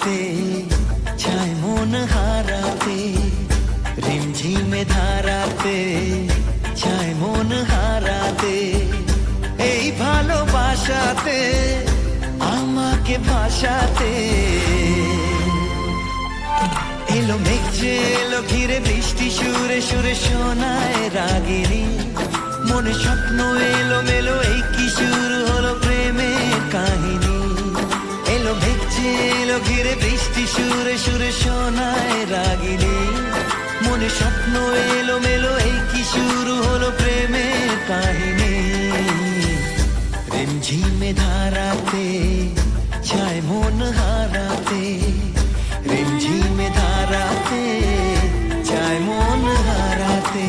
ধারাতে চায় মন হারাতে, রিমঝিমে ধারাতে চায় মন হারাতে, এই ভালোবাসাতে আমাকে ভাসাতে। এলো মেঘ যে এলো ঘিরে বৃষ্টি সুরে সুরে শোনায় রাগিনী, মনে স্বপ্ন এলো মেলো এই কি শুরু হলো প্রেমের কাহিনী। এলো মেঘ যে এলো ঘিরে বৃষ্টি সুরে সুরে শোনায় রাগিনী, মনে স্বপ্ন এলো মেলো এই কি শুরু হলো প্রেমের কাহিনী। রিমঝিমে ধারাতে চায় মন হারাতে, রিমঝিমে ধারাতে চায় মন হারাতে।